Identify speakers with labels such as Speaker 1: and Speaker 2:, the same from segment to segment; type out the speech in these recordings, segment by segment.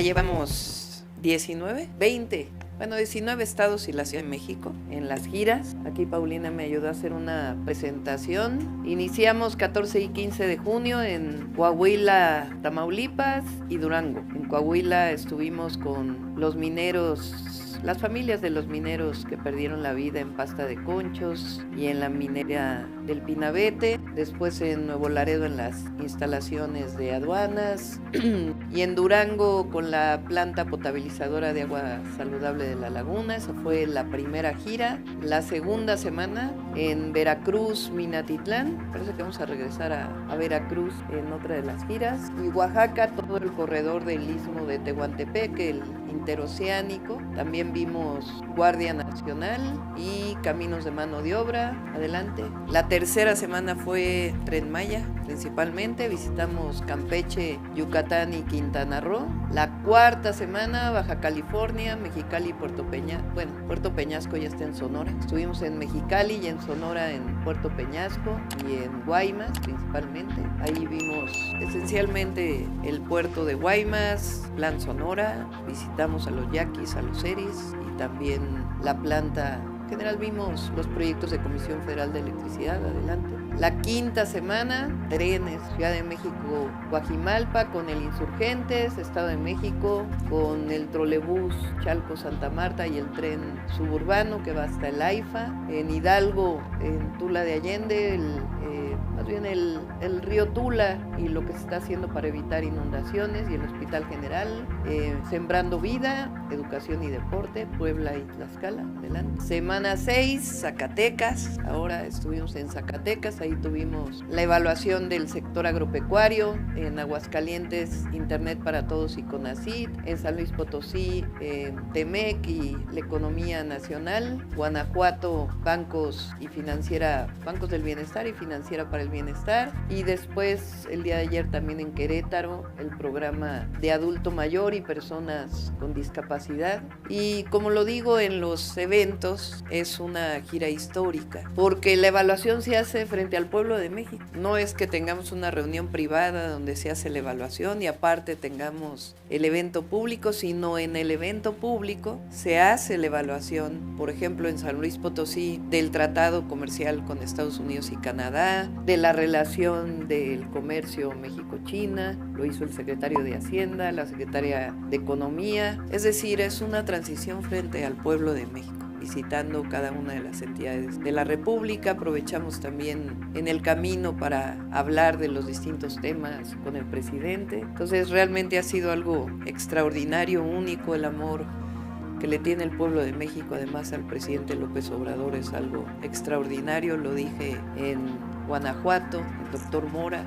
Speaker 1: Ya llevamos 19 estados y la Ciudad de México en las giras. Aquí Paulina me ayudó a hacer una presentación. Iniciamos 14 y 15 de junio en Coahuila, Tamaulipas y Durango. En Coahuila estuvimos con los mineros, las familias de los mineros que perdieron la vida en Pasta de Conchos y en la minera del Pinabete, después en Nuevo Laredo en las instalaciones de aduanas y en Durango con la planta potabilizadora de agua saludable de la laguna. Esa fue la primera gira. La segunda semana en Veracruz, Minatitlán, parece que vamos a regresar a Veracruz en otra de las giras, y Oaxaca, todo el corredor del Istmo de Tehuantepec, el interoceánico. También vimos Guardia Nacional y Caminos de Mano de Obra. Adelante. La tercera semana fue Tren Maya, principalmente. Visitamos Campeche, Yucatán y Quintana Roo. La cuarta semana, Baja California, Mexicali y Puerto Peñasco. Bueno, Puerto Peñasco ya está en Sonora. Estuvimos en Mexicali y en Sonora, en Puerto Peñasco y en Guaymas principalmente. Ahí vimos esencialmente el puerto de Guaymas, Plan Sonora. Visitamos a los yaquis, a los eris y también la planta. En general vimos los proyectos de Comisión Federal de Electricidad. Adelante. La quinta semana, trenes, Ciudad de México, Guajimalpa con el Insurgentes, Estado de México con el trolebús Chalco-Santa Marta y el tren suburbano que va hasta el AIFA. En Hidalgo, en Tula de Allende, más bien el río Tula y lo que se está haciendo para evitar inundaciones, y el Hospital General, Sembrando Vida, Educación y Deporte, Puebla y Tlaxcala. Adelante. Semana 6, Zacatecas. Ahora estuvimos en Zacatecas, ahí tuvimos la evaluación del sector agropecuario. En Aguascalientes, Internet para Todos y CONACYT. En San Luis Potosí, TEMEC y la economía nacional. Guanajuato, bancos del bienestar y financiera para el bienestar. Y después, el día de ayer también en Querétaro, el programa de adulto mayor y personas con discapacidad. Y como lo digo en los eventos, es una gira histórica, porque la evaluación se hace frente al pueblo de México. No es que tengamos una reunión privada donde se hace la evaluación y aparte tengamos el evento público, sino en el evento público se hace la evaluación, por ejemplo en San Luis Potosí, del tratado comercial con Estados Unidos y Canadá, de la relación del comercio México-China, lo hizo el secretario de Hacienda, la secretaria de Economía. Es decir, es una transición frente al pueblo de México, visitando cada una de las entidades de la República. Aprovechamos también en el camino para hablar de los distintos temas con el presidente. Entonces realmente ha sido algo extraordinario, único. El amor que le tiene el pueblo de México además al presidente López Obrador es algo extraordinario. Lo dije en Guanajuato, el doctor Mora.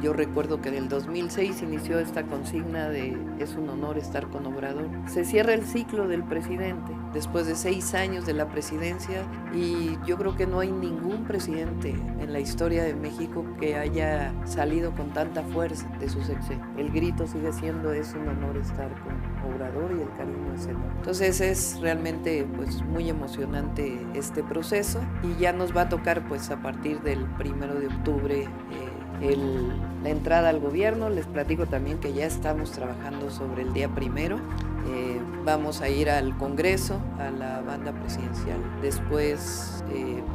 Speaker 1: Yo recuerdo que en el 2006 inició esta consigna de "es un honor estar con Obrador". Se cierra el ciclo del presidente después de 6 años de la presidencia, y yo creo que no hay ningún presidente en la historia de México que haya salido con tanta fuerza de su sexenio. El grito sigue siendo "es un honor estar con Obrador", y el cariño es enorme. Entonces es realmente pues muy emocionante este proceso, y ya nos va a tocar pues a partir del 1 de octubre la entrada al gobierno. Les platico también que ya estamos trabajando sobre el día 1. Vamos a ir al Congreso, a la banda presidencial. Después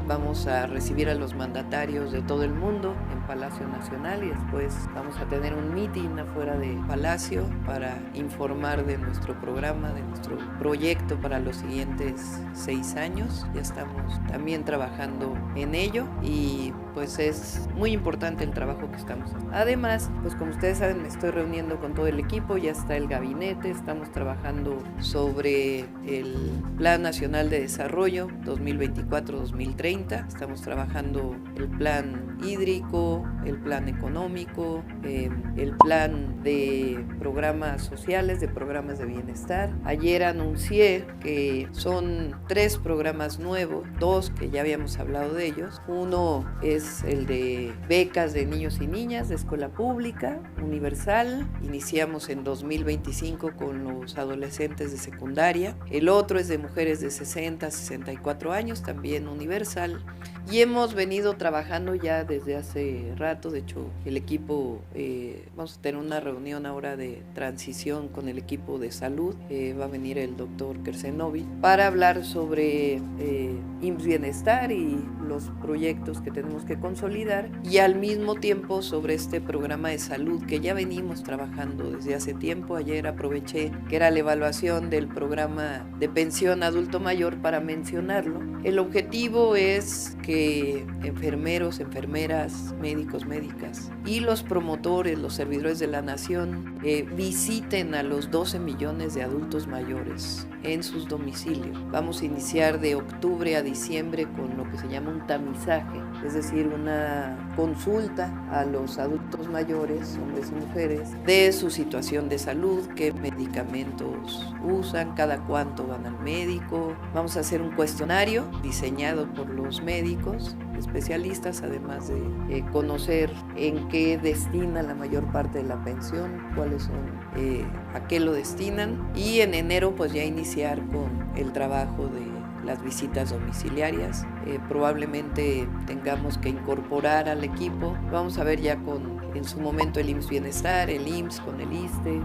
Speaker 1: vamos a recibir a los mandatarios de todo el mundo en Palacio Nacional, y después vamos a tener un meeting afuera de Palacio para informar de nuestro programa, de nuestro proyecto para los siguientes 6 años. Ya estamos también trabajando en ello, y pues es muy importante el trabajo que estamos haciendo. Además, pues como ustedes saben, me estoy reuniendo con todo el equipo, ya está el gabinete, estamos trabajando sobre el Plan Nacional de Desarrollo 2024-2030, estamos trabajando el plan hídrico, el plan económico, el plan de programas sociales, de programas de bienestar. Ayer anuncié que son 3 programas nuevos, 2 que ya habíamos hablado de ellos. Uno es el de becas de niños y niñas de escuela pública, universal. Iniciamos en 2025 con los adolescentes de secundaria. El otro es de mujeres de 60 a 64 años, también universal. Y hemos venido trabajando ya desde hace rato. De hecho, el equipo, vamos a tener una reunión ahora de transición con el equipo de salud. Va a venir el doctor Kersenovi para hablar sobre IMSS Bienestar y los proyectos que tenemos que consolidar, y al mismo tiempo sobre este programa de salud que ya venimos trabajando desde hace tiempo. Ayer aproveché que era la evaluación del programa de pensión adulto mayor para mencionarlo. El objetivo es que enfermeros, enfermeras, médicos, médicas y los promotores, los servidores de la nación visiten a los 12 millones de adultos mayores en sus domicilios. Vamos a iniciar de octubre a diciembre con lo que se llama un tamizaje, es decir, una consulta a los adultos mayores, hombres y mujeres, de su situación de salud, qué medicamentos usan, cada cuánto van al médico. Vamos a hacer un cuestionario diseñado por los médicos especialistas, además de conocer en qué destina la mayor parte de la pensión, cuáles son, a qué lo destinan, y en enero pues ya iniciar con el trabajo de las visitas domiciliarias. Probablemente tengamos que incorporar al equipo. Vamos a ver ya con en su momento el IMSS Bienestar, el IMSS con el ISSSTE,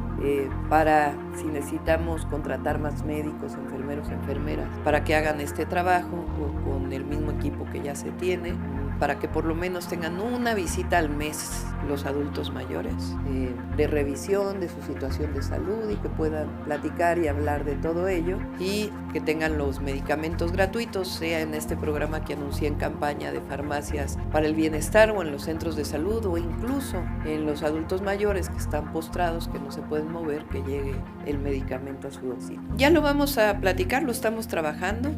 Speaker 1: para si necesitamos contratar más médicos, enfermeros, enfermeras, para que hagan este trabajo con el mismo equipo que ya se tiene, para que por lo menos tengan una visita al mes los adultos mayores, de revisión de su situación de salud, y que puedan platicar y hablar de todo ello, y que tengan los medicamentos gratuitos, sea en este programa que anuncié en campaña de farmacias para el bienestar, o en los centros de salud, o incluso en los adultos mayores que están postrados, que no se pueden mover, que llegue el medicamento a su domicilio. Ya lo vamos a platicar, lo estamos trabajando.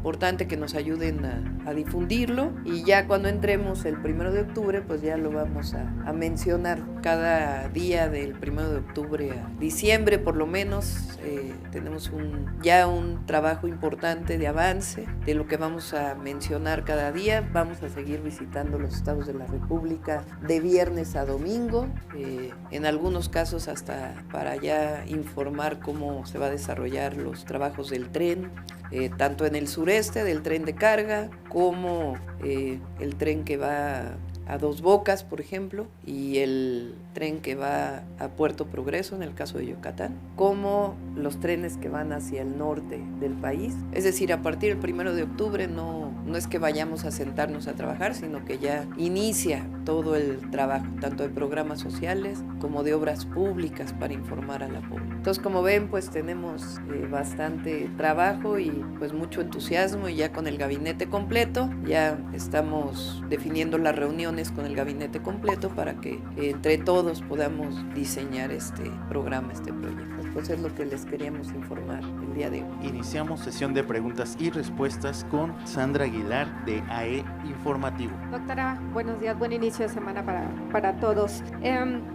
Speaker 1: Importante que nos ayuden a difundirlo, y ya cuando entremos el 1 de octubre pues ya lo vamos a mencionar cada día del 1 de octubre a diciembre por lo menos. Tenemos ya un trabajo importante de avance de lo que vamos a mencionar cada día. Vamos a seguir visitando los estados de la República de viernes a domingo, en algunos casos hasta para ya informar cómo se va a desarrollar los trabajos del tren, tanto en el sureste del tren de carga como el tren que va a Dos Bocas, por ejemplo, y el tren que va a Puerto Progreso en el caso de Yucatán, como los trenes que van hacia el norte del país. Es decir, a partir del 1 de octubre no es que vayamos a sentarnos a trabajar, sino que ya inicia todo el trabajo, tanto de programas sociales como de obras públicas para informar a la población. Entonces, como ven, pues tenemos bastante trabajo y pues mucho entusiasmo, y ya con el gabinete completo, ya estamos definiendo las reuniones con el gabinete completo para que entre todos podamos diseñar este programa, este proyecto. Pues es lo que les queríamos informar el día de hoy.
Speaker 2: Iniciamos sesión de preguntas y respuestas con Sandra Aguilar de AE Informativo.
Speaker 3: Doctora, buenos días, buen inicio de semana para todos.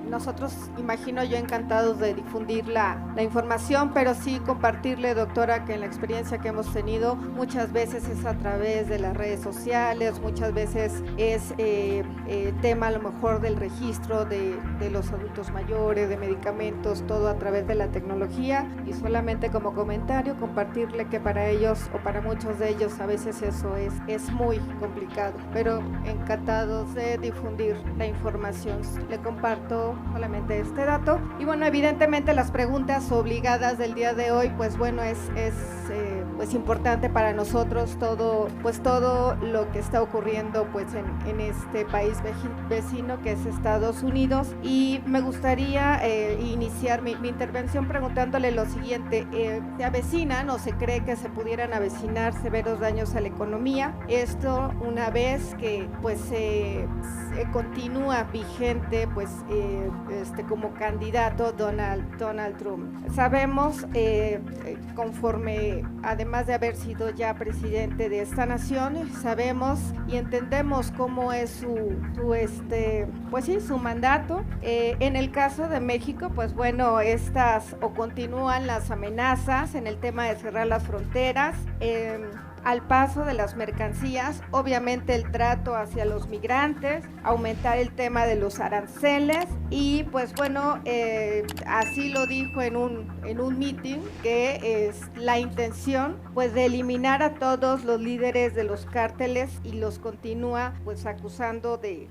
Speaker 3: Nosotros, imagino yo, encantados de difundir la información, pero sí compartirle, doctora, que en la experiencia que hemos tenido muchas veces es a través de las redes sociales, muchas veces es tema a lo mejor del registro de los adultos mayores, de medicamentos, todo a través de la tecnología, y solamente como comentario compartirle que para ellos o para muchos de ellos a veces eso es muy complicado, pero encantados de difundir la información. Le comparto solamente este dato, y bueno, evidentemente las preguntas obligadas del día de hoy, pues bueno, es importante para nosotros todo lo que está ocurriendo pues en este país vecino que es Estados Unidos. Y me gustaría iniciar mi intervención preguntándole lo siguiente: se avecinan o se cree que se pudieran avecinar severos daños a la economía, esto una vez que pues se continúa vigente pues como candidato Donald Trump. Sabemos, conforme, además de haber sido ya presidente de esta nación, sabemos y entendemos cómo es su mandato. En el caso de México, pues bueno, continúan las amenazas en el tema de cerrar las fronteras. al paso de las mercancías, obviamente el trato hacia los migrantes, aumentar el tema de los aranceles y pues bueno, así lo dijo en un meeting, que es la intención pues de eliminar a todos los líderes de los cárteles y los continúa pues acusando de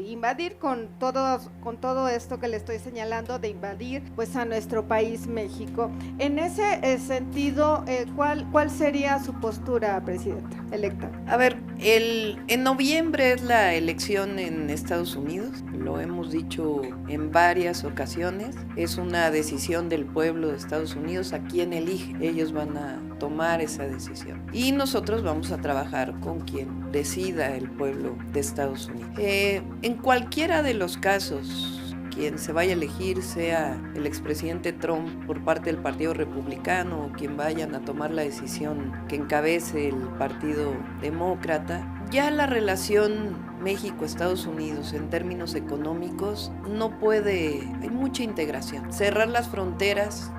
Speaker 3: invadir con todo esto que le estoy señalando, de invadir pues a nuestro país México. En ese sentido, ¿cuál sería su postura, presidenta electa?
Speaker 1: A ver, en noviembre es la elección en Estados Unidos, lo hemos dicho en varias ocasiones, es una decisión del pueblo de Estados Unidos a quien elige, ellos van a tomar esa decisión y nosotros vamos a trabajar con quien decida el pueblo de Estados Unidos. En cualquiera de los casos, quien se vaya a elegir, sea el expresidente Trump por parte del Partido Republicano o quien vayan a tomar la decisión que encabece el Partido Demócrata, ya la relación México-Estados Unidos en términos económicos no puede, hay mucha integración. Cerrar las fronteras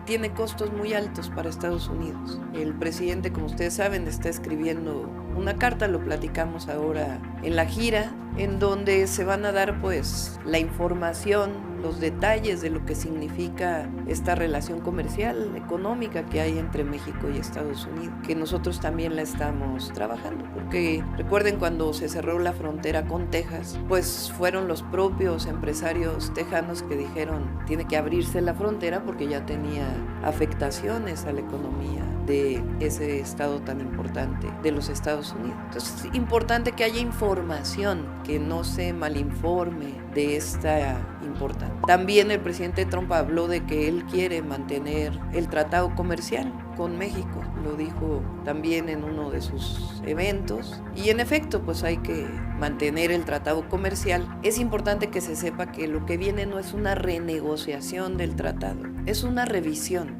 Speaker 1: tiene costos muy altos para Estados Unidos. El presidente, como ustedes saben, está escribiendo una carta, lo platicamos ahora en la gira, en donde se van a dar pues la información, los detalles de lo que significa esta relación comercial, económica que hay entre México y Estados Unidos, que nosotros también la estamos trabajando, porque recuerden cuando se cerró la frontera con Texas, pues fueron los propios empresarios tejanos que dijeron tiene que abrirse la frontera porque ya tenía afectaciones a la economía de ese estado tan importante de los Estados Unidos. Entonces es importante que haya información, que no se malinforme de esta importancia. También el presidente Trump habló de que él quiere mantener el tratado comercial con México, lo dijo también en uno de sus eventos y en efecto pues hay que mantener el tratado comercial. Es importante que se sepa que lo que viene no es una renegociación del tratado, es una revisión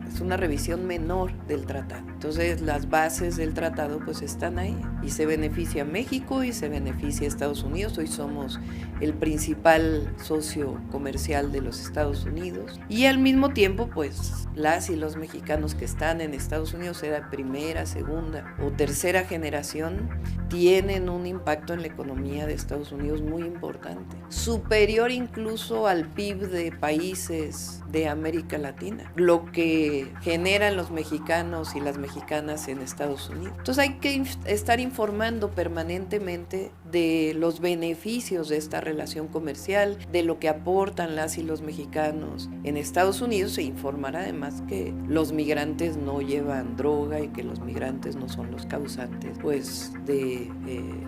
Speaker 1: menor del tratado. Entonces las bases del tratado pues están ahí y se beneficia a México y se beneficia a Estados Unidos. Hoy somos el principal socio comercial de los Estados Unidos y al mismo tiempo pues las y los mexicanos que están en Estados Unidos, sea primera, segunda o tercera generación, tienen un impacto en la economía de Estados Unidos muy importante, superior incluso al PIB de países de América Latina, lo que generan los mexicanos y las mexicanas en Estados Unidos. Entonces hay que estar informando permanentemente de los beneficios de esta relación comercial, de lo que aportan las y los mexicanos en Estados Unidos, e informar además que los migrantes no llevan droga y que los migrantes no son los causantes pues de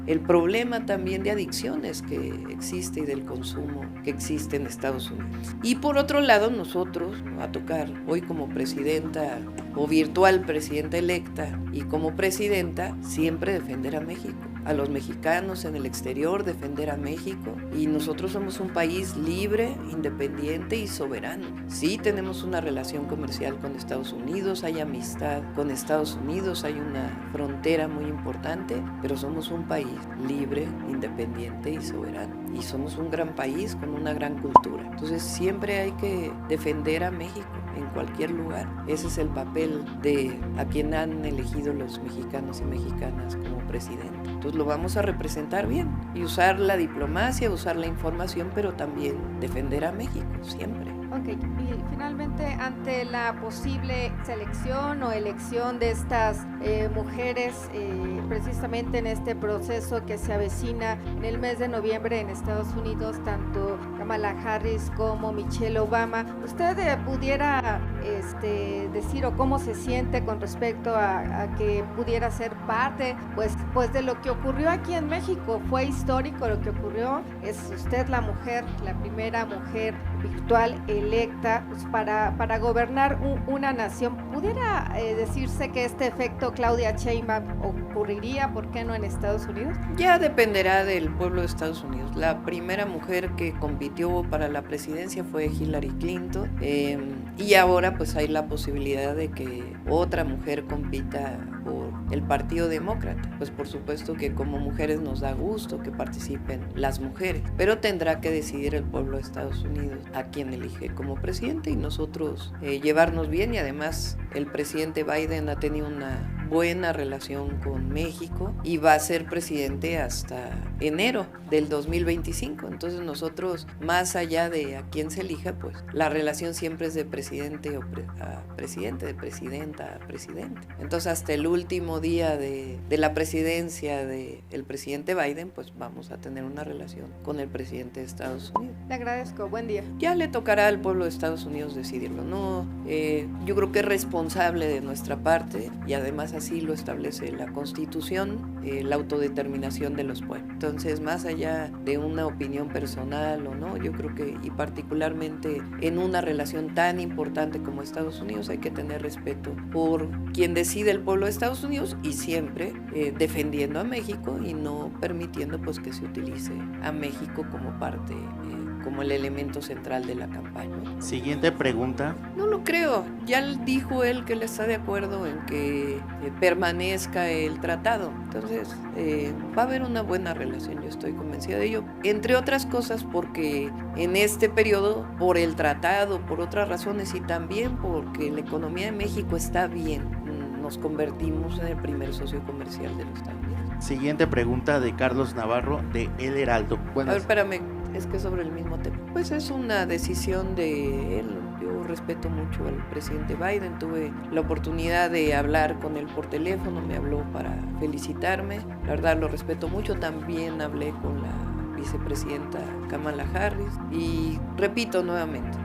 Speaker 1: el problema también de adicciones que existe y del consumo que existe en Estados Unidos. Y por otro lado, nosotros, va a tocar hoy como presidenta o virtual presidenta electa y como presidenta, siempre defender a México, a los mexicanos en el exterior, defender a México. Y nosotros somos un país libre, independiente y soberano. Sí tenemos una relación comercial con Estados Unidos, hay amistad con Estados Unidos, hay una frontera muy importante, pero somos un país libre, independiente y soberano. Y somos un gran país con una gran cultura. Entonces siempre hay que defender a México en cualquier lugar. Ese es el papel de a quien han elegido los mexicanos y mexicanas como presidente. Entonces lo vamos a representar bien y usar la diplomacia, usar la información, pero también defender a México siempre.
Speaker 3: Ok, y finalmente ante la posible selección o elección de estas mujeres, precisamente en este proceso que se avecina en el mes de noviembre en Estados Unidos, tanto Kamala Harris como Michelle Obama, ¿usted pudiera decir o cómo se siente con respecto a que pudiera ser parte pues de lo que ocurrió aquí en México? Fue histórico lo que ocurrió, es usted la mujer, la primera mujer virtual electa pues, para gobernar una nación. ¿Pudiera decirse que este efecto Claudia Sheinbaum ocurriría, por qué no, en Estados Unidos?
Speaker 1: Ya dependerá del pueblo de Estados Unidos. La primera mujer que compitió para la presidencia fue Hillary Clinton, y ahora pues hay la posibilidad de que otra mujer compita por el Partido Demócrata. Pues por supuesto que como mujeres nos da gusto que participen las mujeres, pero tendrá que decidir el pueblo de Estados Unidos a quién elige como presidente y nosotros llevarnos bien. Y además el presidente Biden ha tenido una buena relación con México y va a ser presidente hasta enero del 2025. Entonces nosotros, más allá de a quién se elija, pues la relación siempre es de presidente a presidente, de presidenta a presidente. Entonces hasta el último día de la presidencia del presidente Biden, pues vamos a tener una relación con el presidente de Estados Unidos.
Speaker 3: Le agradezco, buen día.
Speaker 1: Ya le tocará al pueblo de Estados Unidos decidirlo, ¿no? Yo creo que es responsable de nuestra parte y además así lo establece la Constitución, la autodeterminación de los pueblos. Entonces, más allá de una opinión personal o no, yo creo que, y particularmente en una relación tan importante como Estados Unidos, hay que tener respeto por quien decide el pueblo de Estados Unidos y siempre defendiendo a México y no permitiendo pues que se utilice a México como parte, como el elemento central de la campaña.
Speaker 2: Siguiente pregunta.
Speaker 1: No lo creo. Ya dijo él que él está de acuerdo en que permanezca el tratado. Entonces, va a haber una buena relación, yo estoy convencida de ello. Entre otras cosas porque en este periodo, por el tratado, por otras razones y también porque la economía de México está bien, nos convertimos en el primer socio comercial de los Estados Unidos.
Speaker 2: Siguiente pregunta de Carlos Navarro de El Heraldo.
Speaker 1: A ver, espérame, es que sobre el mismo tema. Pues es una decisión de él. Yo respeto mucho al presidente Biden. Tuve la oportunidad de hablar con él por teléfono, me habló para felicitarme. La verdad lo respeto mucho. También hablé con la vicepresidenta Kamala Harris y repito nuevamente,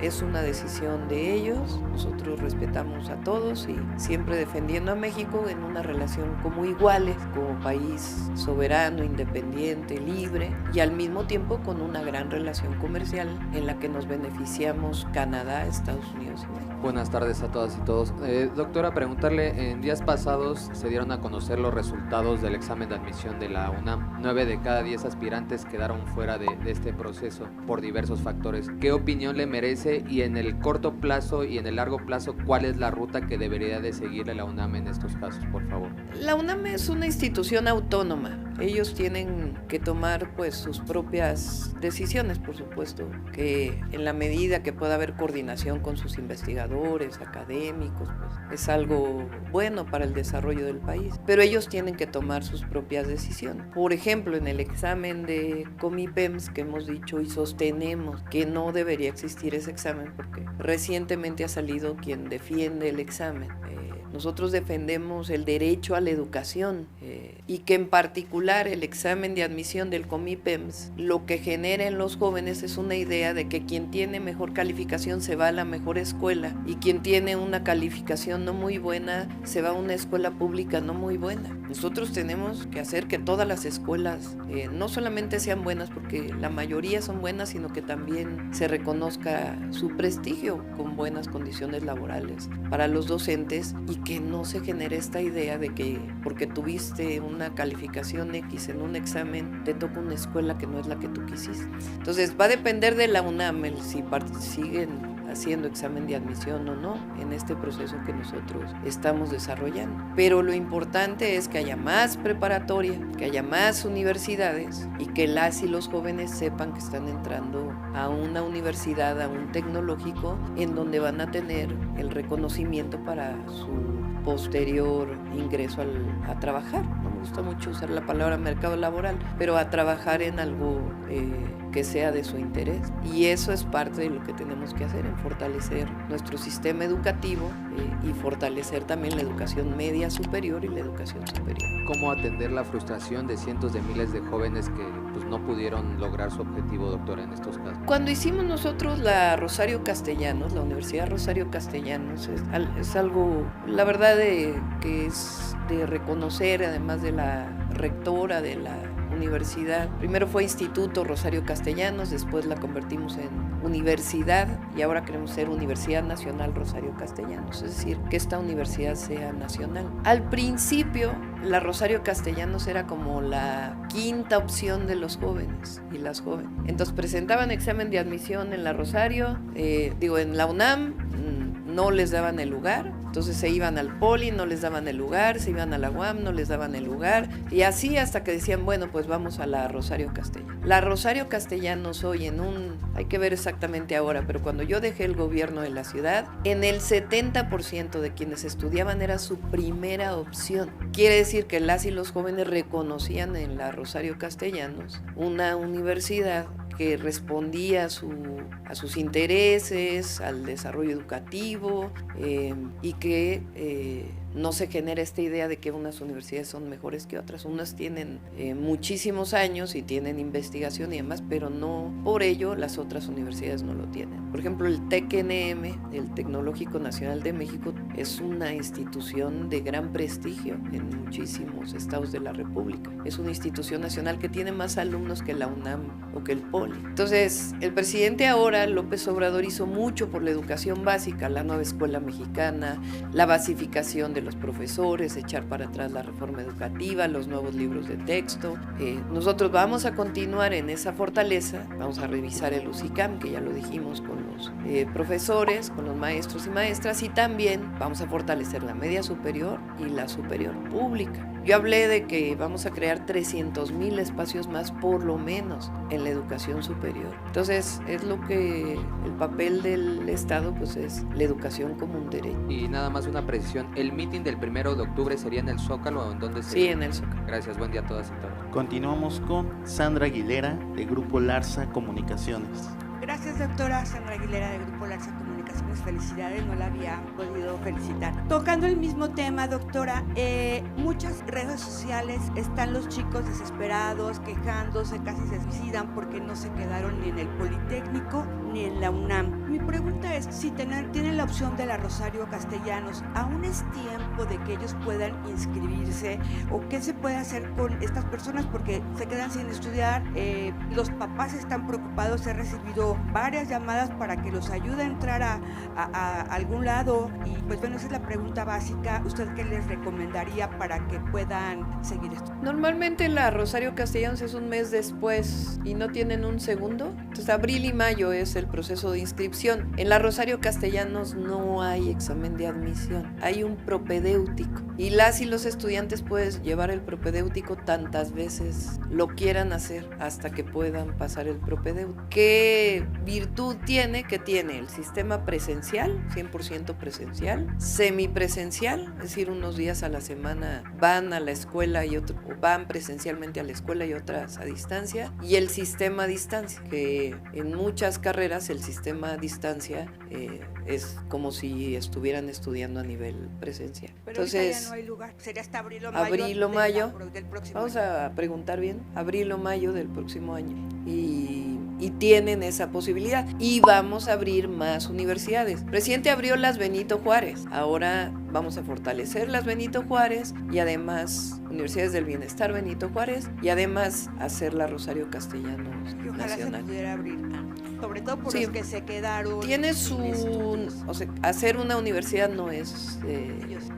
Speaker 1: es una decisión de ellos, nosotros respetamos a todos y siempre defendiendo a México en una relación como iguales, como país soberano, independiente, libre y al mismo tiempo con una gran relación comercial en la que nos beneficiamos Canadá, Estados Unidos y México.
Speaker 4: Buenas tardes a todas y todos. Doctora, preguntarle, en días pasados se dieron a conocer los resultados del examen de admisión de la UNAM. 9 de cada 10 aspirantes quedaron fuera de este proceso por diversos factores. ¿Qué opinión le merece y en el corto plazo y en el largo plazo cuál es la ruta que debería de seguirle la UNAM en estos casos, por favor?
Speaker 1: La UNAM es una institución autónoma. Ellos tienen que tomar pues sus propias decisiones, por supuesto, que en la medida que pueda haber coordinación con sus investigadores, académicos, pues es algo bueno para el desarrollo del país. Pero ellos tienen que tomar sus propias decisiones. Por ejemplo, en el examen de Comipems que hemos dicho y sostenemos que no debería existir ese examen porque recientemente ha salido quien defiende el examen. Nosotros defendemos el derecho a la educación y que en particular el examen de admisión del Comipems lo que genera en los jóvenes es una idea de que quien tiene mejor calificación se va a la mejor escuela y quien tiene una calificación no muy buena se va a una escuela pública no muy buena. Nosotros tenemos que hacer que todas las escuelas no solamente sean buenas porque la mayoría son buenas, sino que también se reconozca su prestigio con buenas condiciones laborales para los docentes y que no se genere esta idea de que porque tuviste una calificación X en un examen, te toca una escuela que no es la que tú quisiste. Entonces va a depender de la UNAM si siguen haciendo examen de admisión o no en este proceso que nosotros estamos desarrollando. Pero lo importante es que haya más preparatoria, que haya más universidades y que las y los jóvenes sepan que están entrando a una universidad, a un tecnológico en donde van a tener el reconocimiento para su posterior ingreso a trabajar. No me gusta mucho usar la palabra mercado laboral, pero a trabajar en algo que sea de su interés. Y eso es parte de lo que tenemos que hacer, en fortalecer nuestro sistema educativo y fortalecer también la educación media superior y la educación superior.
Speaker 4: ¿Cómo atender la frustración de cientos de miles de jóvenes que pues, no pudieron lograr su objetivo, doctora, en estos casos?
Speaker 1: Cuando hicimos nosotros la Rosario Castellanos, la Universidad Rosario Castellanos, es algo, la verdad, que es de reconocer, además de la rectora de la universidad. Primero fue Instituto Rosario Castellanos, después la convertimos en universidad y ahora queremos ser Universidad Nacional Rosario Castellanos, es decir, que esta universidad sea nacional. Al principio, la Rosario Castellanos era como la quinta opción de los jóvenes y las jóvenes. Entonces presentaban examen de admisión en la Rosario, en la UNAM, no les daban el lugar Entonces se iban al Poli, no les daban el lugar, se iban a la UAM, no les daban el lugar, y así hasta que decían, bueno, pues vamos a la Rosario Castellanos. La Rosario Castellanos hoy hay que ver exactamente ahora, pero cuando yo dejé el gobierno de la ciudad, en el 70% de quienes estudiaban era su primera opción. Quiere decir que las y los jóvenes reconocían en la Rosario Castellanos una universidad que respondía a sus intereses, al desarrollo educativo, y que no se genera esta idea de que unas universidades son mejores que otras. Unas tienen muchísimos años y tienen investigación y demás, pero no por ello las otras universidades no lo tienen. Por ejemplo, el TECNM, el Tecnológico Nacional de México, es una institución de gran prestigio en muchísimos estados de la República. Es una institución nacional que tiene más alumnos que la UNAM o que el Poli. Entonces, el presidente ahora, López Obrador, hizo mucho por la educación básica, la nueva escuela mexicana, la basificación de los profesores, echar para atrás la reforma educativa, los nuevos libros de texto. Nosotros vamos a continuar en esa fortaleza, vamos a revisar el UCICAM, que ya lo dijimos, con los profesores, con los maestros y maestras, y también vamos a fortalecer la media superior y la superior pública. Yo hablé de que vamos a crear 300,000 espacios más por lo menos en la educación superior. Entonces es lo que el papel del Estado pues es la educación como un derecho.
Speaker 4: Y nada más una precisión, ¿el meeting del 1 de octubre sería en el Zócalo o en dónde sería?
Speaker 1: Sí, en el Zócalo.
Speaker 4: Gracias, buen día a todas y todos.
Speaker 2: Continuamos con Sandra Aguilera de Grupo Larsa Comunicaciones.
Speaker 5: Gracias, doctora Sandra Aguilera de Grupo Larsa Comunicaciones. Felicidades, no la había podido felicitar. Tocando el mismo tema, doctora, muchas redes sociales están los chicos desesperados, quejándose, casi se suicidan porque no se quedaron ni en el Politécnico ni en la UNAM. Mi pregunta es, si tienen la opción de la Rosario Castellanos, ¿aún es tiempo de que ellos puedan inscribirse? ¿O qué se puede hacer con estas personas? Porque se quedan sin estudiar, los papás están preocupados, he recibido varias llamadas para que los ayude a entrar a algún lado, y pues bueno, esa es la pregunta básica. ¿Usted qué les recomendaría para que puedan seguir esto?
Speaker 1: Normalmente la Rosario Castellanos es un mes después y no tienen un segundo. Entonces abril y mayo es el proceso de inscripción. En la Rosario Castellanos no hay examen de admisión, hay un propedéutico, y las y los estudiantes pueden llevar el propedéutico tantas veces lo quieran hacer hasta que puedan pasar el propedéutico. ¿Qué virtud tiene? Que tiene el sistema presencial, 100% presencial, semipresencial, es decir, unos días a la semana van a la escuela y van presencialmente a la escuela y otras a distancia, y el sistema a distancia, que en muchas carreras el sistema a distancia es como si estuvieran estudiando a nivel presencial.
Speaker 5: Pero entonces ya no hay lugar, sería hasta abril o mayo, del próximo
Speaker 1: vamos
Speaker 5: año.
Speaker 1: A preguntar bien, abril o mayo del próximo año, y tienen esa posibilidad, y vamos a abrir más universidades. El presidente abrió las Benito Juárez, ahora vamos a fortalecer las Benito Juárez y además Universidades del Bienestar Benito Juárez, y además hacer la Rosario Castellanos
Speaker 5: Y ojalá
Speaker 1: Nacional.
Speaker 5: se pudiera abrir, sobre todo por
Speaker 1: Sí,
Speaker 5: los que se quedaron.
Speaker 1: tiene
Speaker 5: sin estudios.
Speaker 1: o sea, hacer una universidad no es,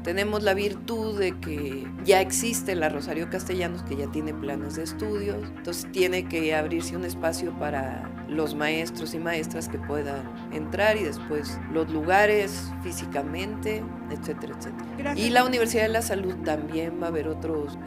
Speaker 1: tenemos la virtud de que ya existe la Rosario Castellanos, que ya tiene planes de estudios, entonces tiene que abrirse un espacio para los maestros y maestras que puedan entrar, y después los lugares físicamente, etcétera, etcétera.
Speaker 5: Gracias.
Speaker 1: Y la Universidad de la Salud también va a haber otros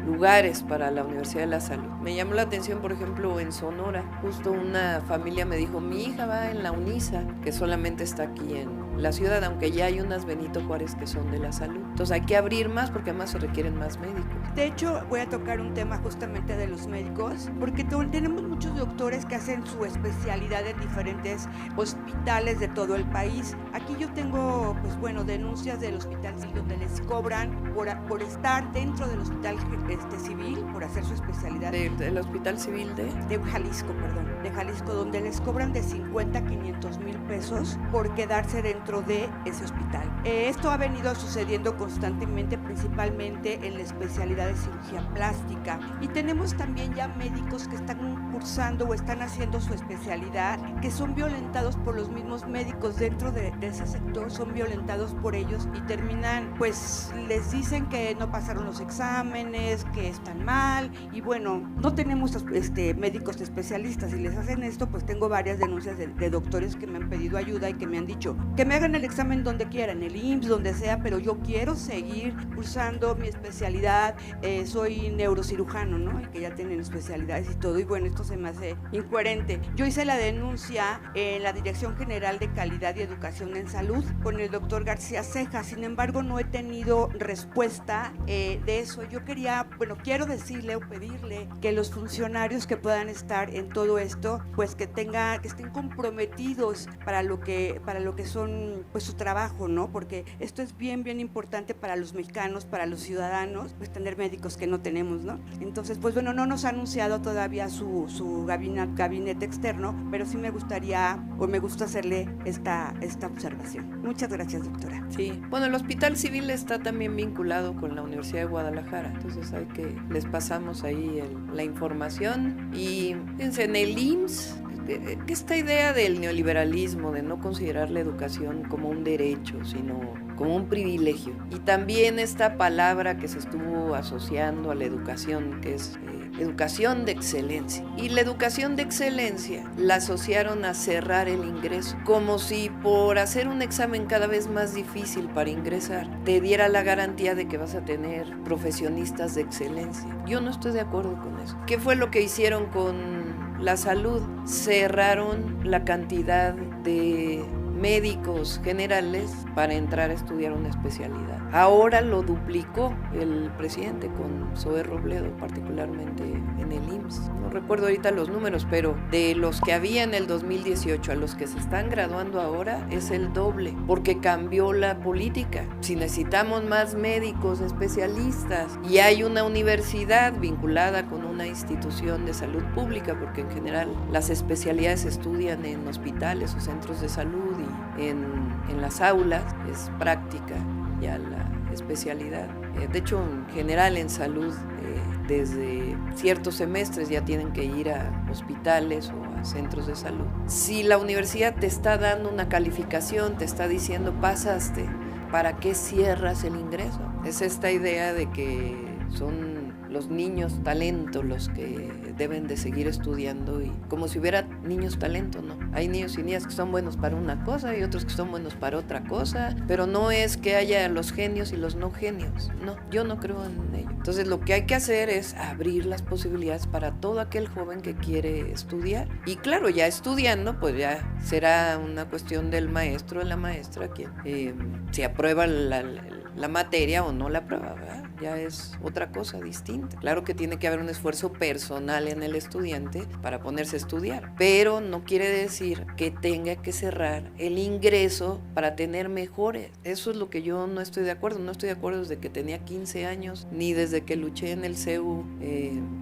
Speaker 1: lugares para la Universidad de la Salud. Me llamó la atención, por ejemplo, en Sonora, justo una familia me dijo, mi hija va en la UNISA, que solamente está aquí en la ciudad, aunque ya hay unas Benito Juárez que son de la salud. Entonces hay que abrir más porque además se requieren más médicos.
Speaker 5: De hecho, voy a tocar un tema justamente de los médicos, porque tenemos muchos doctores que hacen su especialidad en diferentes hospitales de todo el país. Aquí yo tengo, pues bueno, denuncias del hospital civil donde les cobran por estar dentro del hospital civil, por hacer su especialidad.
Speaker 1: Del Hospital Civil
Speaker 5: De Jalisco, donde les cobran de 50 a 500 mil pesos por quedarse dentro de ese hospital. Esto ha venido sucediendo constantemente, principalmente en la especialidad de cirugía plástica, y tenemos también ya médicos que están cursando o están haciendo su especialidad, que son violentados por los mismos médicos dentro de ese sector, son violentados por ellos y terminan, pues les dicen que no pasaron los exámenes, que están mal y bueno, no tenemos médicos especialistas y les hacen esto, pues tengo varias denuncias de doctores que me han pedido ayuda y que me han dicho que me hagan el examen donde quieran, en el IMSS, donde sea, pero yo quiero seguir cursando mi especialidad, soy neurocirujano, ¿no? Y que ya tienen especialidades y todo, y bueno, esto se me hace incoherente. Yo hice la denuncia en la Dirección General de Calidad y Educación en Salud con el doctor García Ceja, sin embargo no he tenido respuesta de eso. Yo quiero decirle o pedirle que los funcionarios que puedan estar en todo esto, pues que estén comprometidos para lo que son pues su trabajo, ¿no? Porque esto es bien importante para los mexicanos, para los ciudadanos, pues tener médicos que no tenemos, ¿no? Entonces, pues bueno, no nos ha anunciado todavía su gabinete externo, pero sí me gusta hacerle esta observación. Muchas gracias, doctora.
Speaker 1: Sí, bueno, el Hospital Civil está también vinculado con la Universidad de Guadalajara, entonces les pasamos ahí la información. Y fíjense, en el IMSS, esta idea del neoliberalismo, de no considerar la educación como un derecho, sino como un privilegio, y también esta palabra que se estuvo asociando a la educación, que es educación de excelencia, y la educación de excelencia la asociaron a cerrar el ingreso, como si por hacer un examen cada vez más difícil para ingresar te diera la garantía de que vas a tener profesionistas de excelencia. Yo no estoy de acuerdo con eso. ¿Qué fue lo que hicieron con la salud? Cerraron la cantidad de médicos generales para entrar a estudiar una especialidad. Ahora lo duplicó el presidente con Zoé Robledo, particularmente en el IMSS. No recuerdo ahorita los números, pero de los que había en el 2018 a los que se están graduando ahora es el doble, porque cambió la política. Si necesitamos más médicos especialistas y hay una universidad vinculada con una institución de salud pública, porque en general las especialidades se estudian en hospitales o centros de salud y en las aulas, es práctica ya la especialidad. De hecho, en general en salud, desde ciertos semestres ya tienen que ir a hospitales o a centros de salud. Si la universidad te está dando una calificación, te está diciendo pasaste, ¿para qué cierras el ingreso? Es esta idea de que son los niños talento los que deben de seguir estudiando, y como si hubiera niños talento, ¿no? Hay niños y niñas que son buenos para una cosa y otros que son buenos para otra cosa, pero no es que haya los genios y los no genios, no, yo no creo en ello. Entonces lo que hay que hacer es abrir las posibilidades para todo aquel joven que quiere estudiar, y claro, ya estudiando, pues ya será una cuestión del maestro o de la maestra quien si aprueba la materia o no la aprueba, ¿verdad? Ya es otra cosa distinta. Claro que tiene que haber un esfuerzo personal en el estudiante para ponerse a estudiar, pero no quiere decir que tenga que cerrar el ingreso para tener mejores. Eso es lo que yo no estoy de acuerdo. No estoy de acuerdo desde que tenía 15 años, ni desde que luché en el CEU.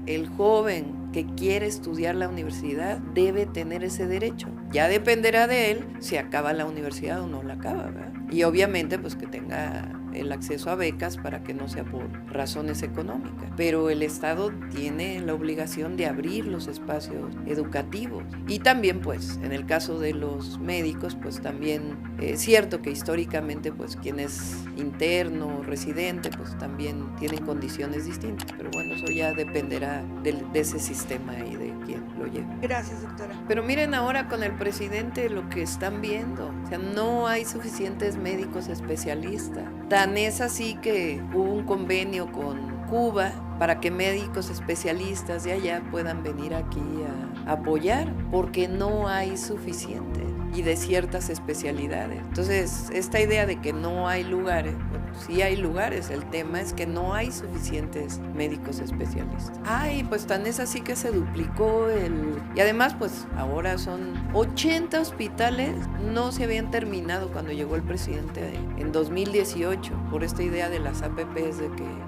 Speaker 1: El joven que quiere estudiar la universidad debe tener ese derecho. Ya dependerá de él si acaba la universidad o no la acaba, ¿verdad? Y obviamente pues que tenga el acceso a becas para que no sea por razones económicas. Pero el Estado tiene la obligación de abrir los espacios educativos. Y también, pues, en el caso de los médicos, pues también es cierto que históricamente, pues, quien es interno o residente, pues también tienen condiciones distintas. Pero bueno, eso ya dependerá de ese sistema y de quién lo lleve.
Speaker 5: Gracias, doctora.
Speaker 1: Pero miren ahora con el presidente lo que están viendo. O sea, no hay suficientes médicos especialistas. Tan es así que hubo un convenio con Cuba para que médicos especialistas de allá puedan venir aquí a apoyar, porque no hay suficiente y de ciertas especialidades. Entonces, esta idea de que no hay lugares, bueno, sí hay lugares, el tema es que no hay suficientes médicos especialistas. Pues tan es así que se duplicó y además, pues ahora son 80 hospitales, no se habían terminado cuando llegó el presidente en 2018, por esta idea de las APPs de que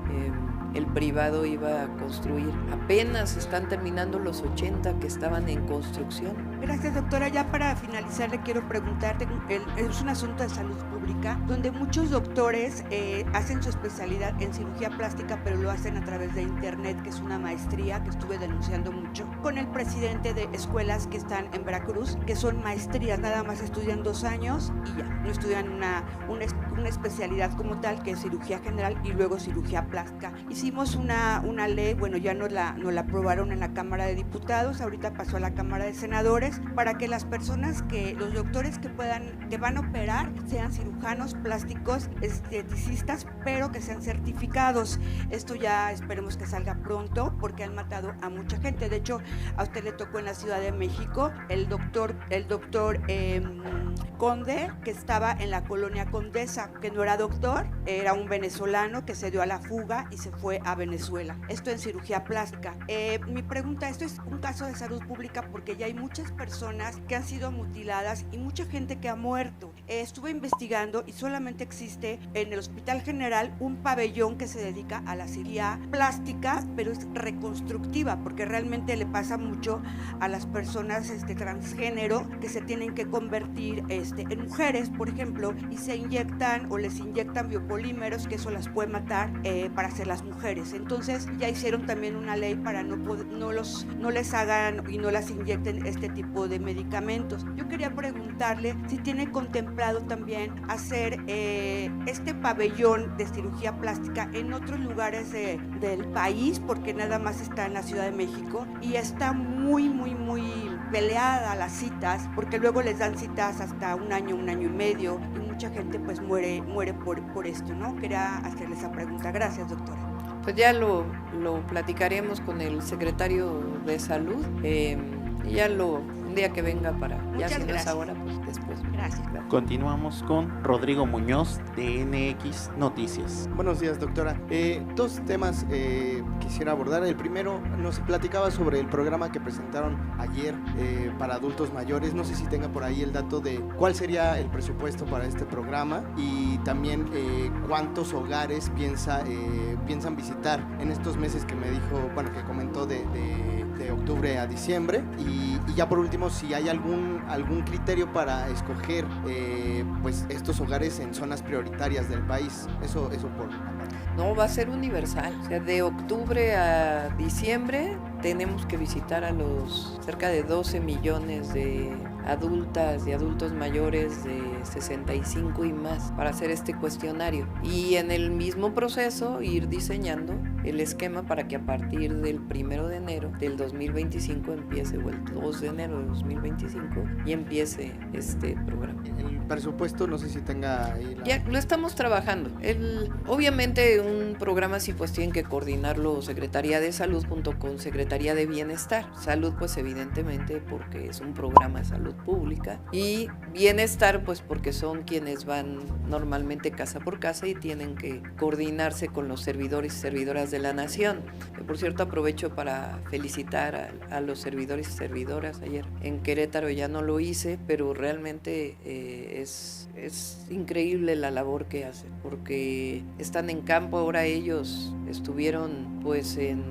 Speaker 1: el privado iba a construir. Apenas están terminando los 80 que estaban en construcción.
Speaker 5: Gracias, doctora. Ya para finalizar le quiero preguntarte, es un asunto de salud pública, donde muchos doctores hacen su especialidad en cirugía plástica, pero lo hacen a través de internet, que es una maestría que estuve denunciando mucho con el presidente de escuelas que están en Veracruz, que son maestrías, nada más estudian 2 años y ya, no estudian una especialidad como tal, que es cirugía general y luego cirugía plástica. Hicimos una ley, bueno, ya nos la aprobaron en la Cámara de Diputados, ahorita pasó a la Cámara de Senadores, para que las personas los doctores que van a operar sean cirujanos plásticos, esteticistas, pero que sean certificados. Esto ya esperemos que salga pronto, porque han matado a mucha gente. De hecho, a usted le tocó en la Ciudad de México el doctor Conde, que estaba en la colonia Condesa, que no era doctor, era un venezolano que se dio a la fuga y se fue a Venezuela. Esto en cirugía plástica. Mi pregunta, esto es un caso de salud pública porque ya hay muchas personas que han sido mutiladas y mucha gente que ha muerto. Estuve investigando y solamente existe en el Hospital General un pabellón que se dedica a la cirugía plástica, pero es reconstructiva, porque realmente le pasa mucho a las personas transgénero que se tienen que convertir en mujeres, por ejemplo, y se inyectan o les inyectan biopolímeros, que eso las puede matar para ser las mujeres. Entonces ya hicieron también una ley para no les hagan y no las inyecten este tipo de medicamentos. Yo quería preguntarle si tiene contemplado también hacer este pabellón de cirugía plástica en otros lugares del país, porque nada más está en la Ciudad de México y está muy peleada las citas, porque luego les dan citas hasta un año y medio y mucha gente pues muere por esto, ¿no? Quería hacerle esa pregunta. Gracias, doctora.
Speaker 1: Pues ya lo platicaremos con el secretario de Salud y ya un día que venga para...
Speaker 5: Muchas
Speaker 1: ya si no
Speaker 5: gracias.
Speaker 1: es ahora, pues después.
Speaker 5: Gracias.
Speaker 2: Continuamos con Rodrigo Muñoz de NX Noticias.
Speaker 6: Buenos días, doctora. 2 temas quisiera abordar. El primero, nos platicaba sobre el programa que presentaron ayer para adultos mayores. No sé si tenga por ahí el dato de cuál sería el presupuesto para este programa y también cuántos hogares piensan visitar en estos meses que me dijo, bueno, que comentó de octubre a diciembre. Y ya por último, si hay algún criterio para escoger pues estos hogares en zonas prioritarias del país. Eso por aparte.
Speaker 1: No, va a ser universal. O sea, de octubre a diciembre tenemos que visitar a los cerca de 12 millones de adultas y adultos mayores de 65 y más para hacer este cuestionario. Y en el mismo proceso ir diseñando el esquema para que a partir del 1 de enero del 2025 empiece, o el 2 de enero de 2025, y empiece este programa.
Speaker 6: El presupuesto, no sé si tenga ahí
Speaker 1: Ya lo estamos trabajando. Obviamente un programa así pues tienen que coordinarlo Secretaría de Salud junto con Secretaría de Bienestar. Salud pues evidentemente porque es un programa de salud pública, y Bienestar pues porque son quienes van normalmente casa por casa y tienen que coordinarse con los servidores y servidoras de la nación. Por cierto, aprovecho para felicitar a los servidores y servidoras. Ayer en Querétaro ya no lo hice, pero realmente es increíble la labor que hacen, porque están en campo. Ahora ellos estuvieron pues en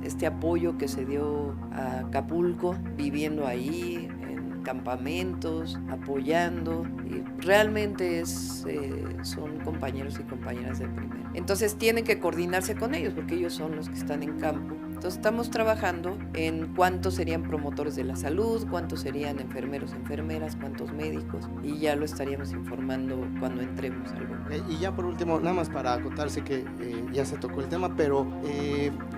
Speaker 1: este apoyo que se dio a Acapulco, viviendo ahí en campamentos, apoyando, y realmente son compañeros y compañeras de primera. Entonces tienen que coordinarse con ellos porque ellos son los que están en campo. Entonces estamos trabajando en cuántos serían promotores de la salud, cuántos serían enfermeros, enfermeras, cuántos médicos, y ya lo estaríamos informando cuando entremos al lugar.
Speaker 6: Y ya por último, nada más para acotarse que ya se tocó el tema, pero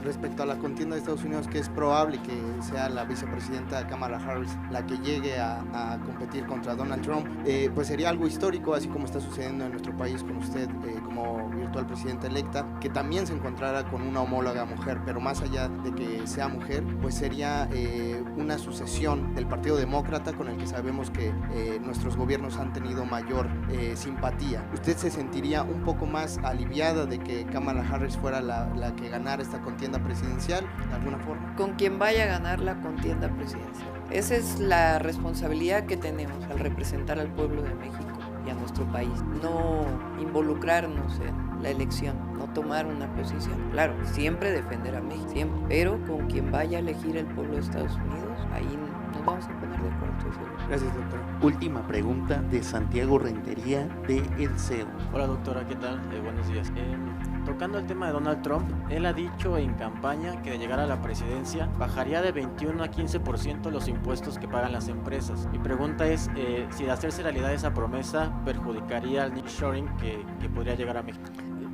Speaker 6: respecto a la contienda de Estados Unidos, que es probable que sea la vicepresidenta Kamala Harris la que llegue a competir contra Donald Trump, pues sería algo histórico, así como está sucediendo en nuestro país con usted como virtual presidenta electa, que también se encontrara con una homóloga mujer, pero más allá de que sea mujer, pues sería una sucesión del Partido Demócrata, con el que sabemos que nuestros gobiernos han tenido mayor simpatía. ¿Usted se sentiría un poco más aliviada de que Kamala Harris fuera la que ganara esta contienda presidencial de alguna forma?
Speaker 1: Con quien vaya a ganar la contienda presidencial. Esa es la responsabilidad que tenemos al representar al pueblo de México. y a nuestro país. No involucrarnos en la elección, no tomar una posición. Claro, siempre defender a México, siempre, pero con quien vaya a elegir el pueblo de Estados Unidos, ahí nos vamos a poner de acuerdo.
Speaker 6: Gracias, doctora.
Speaker 2: Última pregunta de Santiago Rentería de El CEO.
Speaker 7: Hola doctora, ¿qué tal? Buenos días. Tocando el tema de Donald Trump, él ha dicho en campaña que de llegar a la presidencia bajaría de 21 a 15% los impuestos que pagan las empresas. Mi pregunta es si de hacerse realidad esa promesa perjudicaría al nearshoring que podría llegar a México.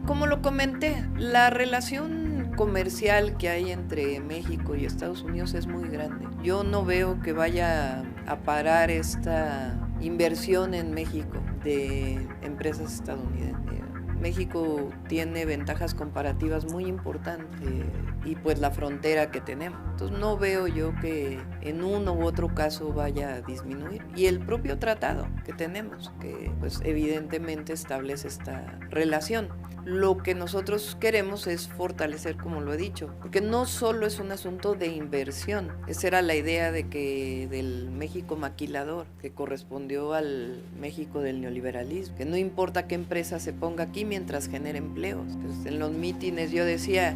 Speaker 1: Como lo comenté, la relación comercial que hay entre México y Estados Unidos es muy grande. Yo no veo que vaya a parar esta inversión en México de empresas estadounidenses. México tiene ventajas comparativas muy importantes y pues la frontera que tenemos. Entonces no veo yo que en uno u otro caso vaya a disminuir. Y el propio tratado que tenemos, que pues evidentemente establece esta relación. Lo que nosotros queremos es fortalecer, como lo he dicho, porque no solo es un asunto de inversión. Esa era la idea del México maquilador, que correspondió al México del neoliberalismo, que no importa qué empresa se ponga aquí mientras genere empleos. Entonces, en los mítines yo decía,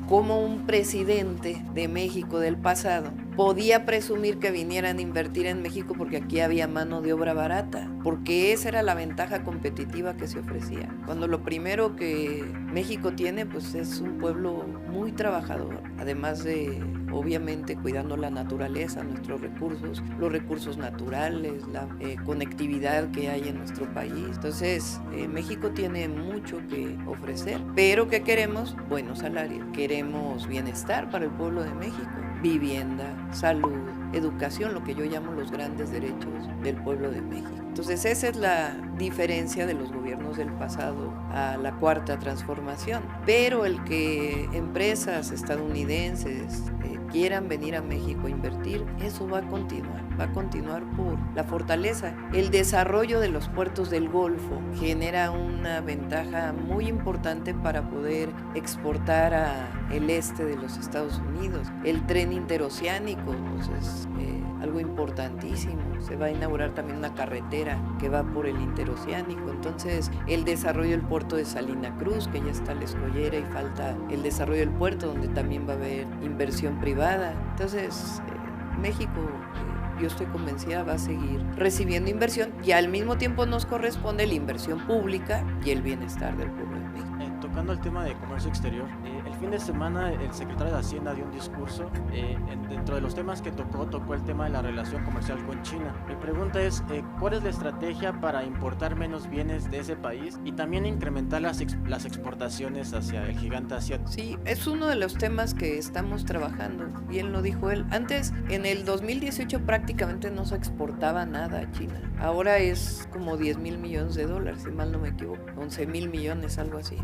Speaker 1: como un presidente de México del pasado podía presumir que vinieran a invertir en México porque aquí había mano de obra barata, porque esa era la ventaja competitiva que se ofrecía. Cuando lo primero que México tiene pues es un pueblo muy trabajador, además de obviamente cuidando la naturaleza, nuestros recursos, los recursos naturales, la conectividad que hay en nuestro país. Entonces México tiene mucho que ofrecer, pero ¿qué queremos? Buenos salarios, queremos bienestar para el pueblo de México, vivienda, salud, educación, lo que yo llamo los grandes derechos del pueblo de México. Entonces esa es la diferencia de los gobiernos del pasado a la cuarta transformación. Pero el que empresas estadounidenses quieran venir a México a invertir, eso va a continuar por la fortaleza. El desarrollo de los puertos del Golfo genera una ventaja muy importante para poder exportar al este de los Estados Unidos. El tren interoceánico pues es algo importantísimo. Se va a inaugurar también una carretera que va por el interoceánico. Entonces, el desarrollo del puerto de Salina Cruz, que ya está la escollera, y falta el desarrollo del puerto, donde también va a haber inversión privada. Entonces, México, yo estoy convencida, va a seguir recibiendo inversión y al mismo tiempo nos corresponde la inversión pública y el bienestar del pueblo de México.
Speaker 7: Tocando el tema de comercio exterior, el fin de semana el secretario de Hacienda dio un discurso. Dentro de los temas que tocó el tema de la relación comercial con China. Mi pregunta es, ¿cuál es la estrategia para importar menos bienes de ese país y también incrementar las exportaciones hacia el gigante asiático?
Speaker 1: Sí, es uno de los temas que estamos trabajando, bien lo dijo él. Antes, en el 2018 prácticamente no se exportaba nada a China. Ahora es como 10,000 millones de dólares, si mal no me equivoco, 11,000 millones, algo así.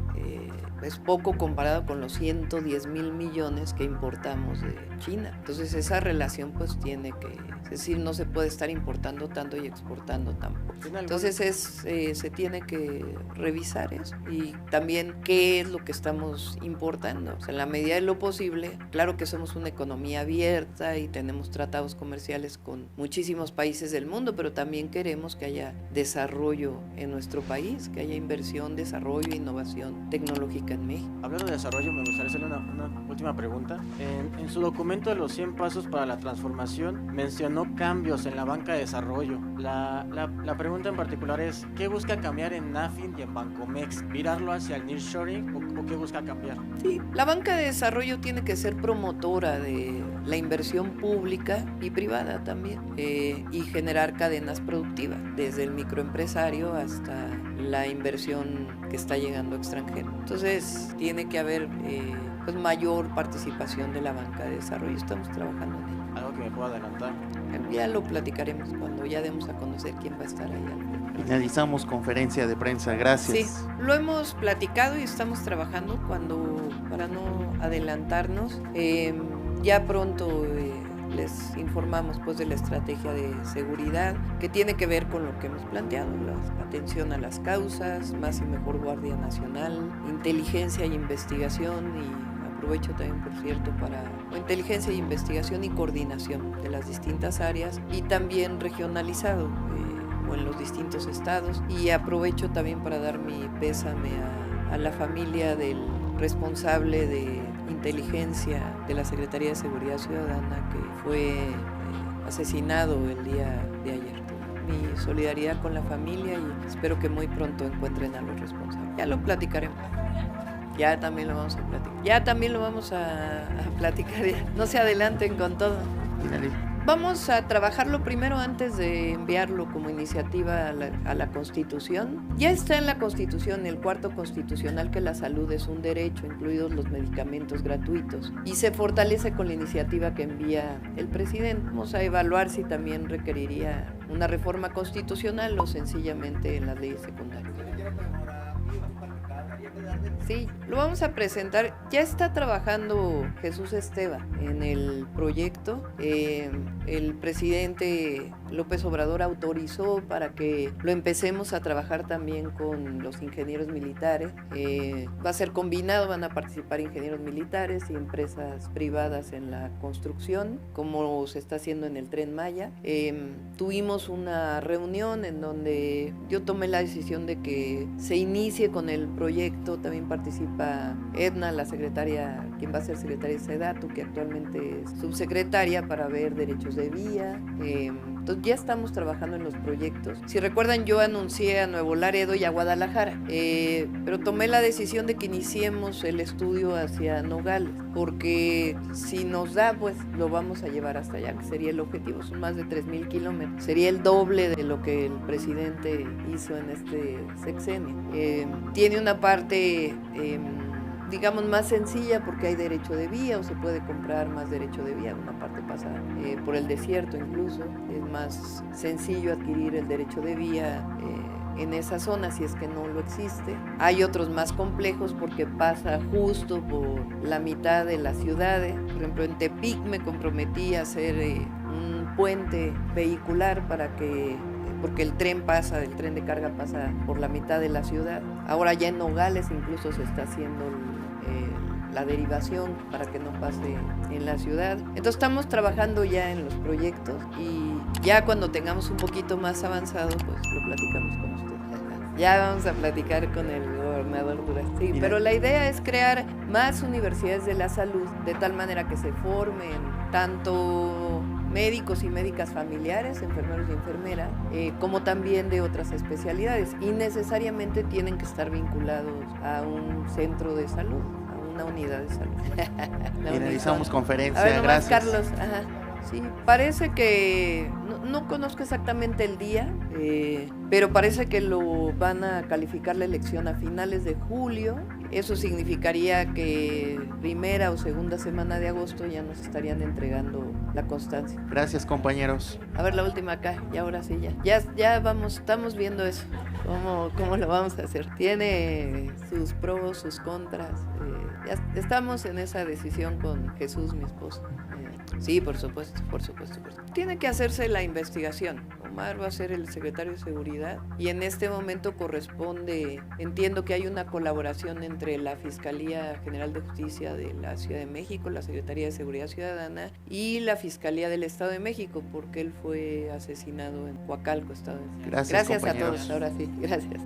Speaker 1: Es poco comparado con los 110,000 millones que importamos de China. Entonces esa relación pues tiene que, es decir, no se puede estar importando tanto y exportando tampoco. Entonces se tiene que revisar eso y también qué es lo que estamos importando. O sea, en la medida de lo posible, claro que somos una economía abierta y tenemos tratados comerciales con muchísimos países del mundo, pero también queremos que haya desarrollo en nuestro país, que haya inversión, desarrollo e innovación tecnológica en México.
Speaker 7: Hablando de desarrollo, me gustaría hacerle una última pregunta. En su documento de los 100 pasos para la transformación mencionó cambios en la banca de desarrollo. La pregunta en particular es, ¿qué busca cambiar en NAFIN y en Bancomex? ¿Virarlo hacia el nearshoring o qué busca cambiar?
Speaker 1: Sí, la banca de desarrollo tiene que ser promotora de la inversión pública y privada también y generar cadenas productivas, desde el microempresario hasta la inversión que está llegando extranjero. Entonces tiene que haber pues mayor participación de la banca de desarrollo. Estamos trabajando en ello.
Speaker 7: ¿Algo que me pueda adelantar?
Speaker 1: Ya lo platicaremos cuando ya demos a conocer quién va a estar ahí.
Speaker 2: Finalizamos conferencia de prensa, gracias.
Speaker 1: Sí, lo hemos platicado y estamos trabajando para no adelantarnos. Ya pronto les informamos pues de la estrategia de seguridad que tiene que ver con lo que hemos planteado, la atención a las causas, más y mejor Guardia Nacional, inteligencia y investigación, y aprovecho también por cierto para inteligencia y investigación y coordinación de las distintas áreas, y también regionalizado, o en los distintos estados. Y aprovecho también para dar mi pésame a la familia del responsable de inteligencia de la Secretaría de Seguridad Ciudadana que fue asesinado el día de ayer. Mi solidaridad con la familia y espero que muy pronto encuentren a los responsables. Ya lo platicaremos. Ya también lo vamos a platicar. Ya. No se adelanten con todo. Vamos a trabajarlo primero antes de enviarlo como iniciativa a la Constitución. Ya está en la Constitución, el cuarto constitucional, que la salud es un derecho, incluidos los medicamentos gratuitos. Y se fortalece con la iniciativa que envía el presidente. Vamos a evaluar si también requeriría una reforma constitucional o sencillamente en las leyes secundarias. Sí, lo vamos a presentar. Ya está trabajando Jesús Esteva en el proyecto. El presidente López Obrador autorizó para que lo empecemos a trabajar también con los ingenieros militares. Va a ser combinado, van a participar ingenieros militares y empresas privadas en la construcción, como se está haciendo en el Tren Maya. Tuvimos una reunión en donde yo tomé la decisión de que se inicie con el proyecto. También participa Edna, la secretaria, quien va a ser secretaria de SEDATU, que actualmente es subsecretaria, para ver derechos de vía. Entonces ya estamos trabajando en los proyectos. Si recuerdan, yo anuncié a Nuevo Laredo y a Guadalajara, pero tomé la decisión de que iniciemos el estudio hacia Nogales, porque si nos da, pues lo vamos a llevar hasta allá, que sería el objetivo. Son más de 3,000 kilómetros. Sería el doble de lo que el presidente hizo en este sexenio. Tiene una parte digamos más sencilla porque hay derecho de vía, o se puede comprar más derecho de vía. Una parte pasa por el desierto, incluso es más sencillo adquirir el derecho de vía en esa zona, si es que no lo existe. Hay otros más complejos porque pasa justo por la mitad de las ciudades. Por ejemplo, en Tepic me comprometí a hacer un puente vehicular porque el tren de carga pasa por la mitad de la ciudad. Ahora ya en Nogales incluso se está haciendo la derivación para que no pase en la ciudad. Entonces estamos trabajando ya en los proyectos y ya cuando tengamos un poquito más avanzado, pues lo platicamos con ustedes. Ya vamos a platicar con el gobernador Durazno. Sí, pero la idea es crear más universidades de la salud, de tal manera que se formen tanto médicos y médicas familiares, enfermeros y enfermeras, como también de otras especialidades, y necesariamente tienen que estar vinculados a un centro de salud, a una unidad de salud.
Speaker 2: Finalizamos conferencia,
Speaker 1: a ver, nomás,
Speaker 2: gracias.
Speaker 1: Carlos. Ajá. Sí, parece que, no conozco exactamente el día, pero parece que lo van a calificar la elección a finales de julio. Eso significaría que primera o segunda semana de agosto ya nos estarían entregando la constancia.
Speaker 2: Gracias, compañeros.
Speaker 1: A ver, la última acá, y ahora sí ya vamos, estamos viendo eso, cómo lo vamos a hacer. Tiene sus pros, sus contras. Ya estamos en esa decisión con Jesús, mi esposo. Sí, por supuesto. Tiene que hacerse la investigación. Omar va a ser el secretario de Seguridad y en este momento corresponde, entiendo que hay una colaboración entre la Fiscalía General de Justicia de la Ciudad de México, la Secretaría de Seguridad Ciudadana y la Fiscalía del Estado de México, porque él fue asesinado en Coacalco, Estado de México.
Speaker 2: Gracias,
Speaker 1: a
Speaker 2: compañeros.
Speaker 1: todos, ahora sí, gracias.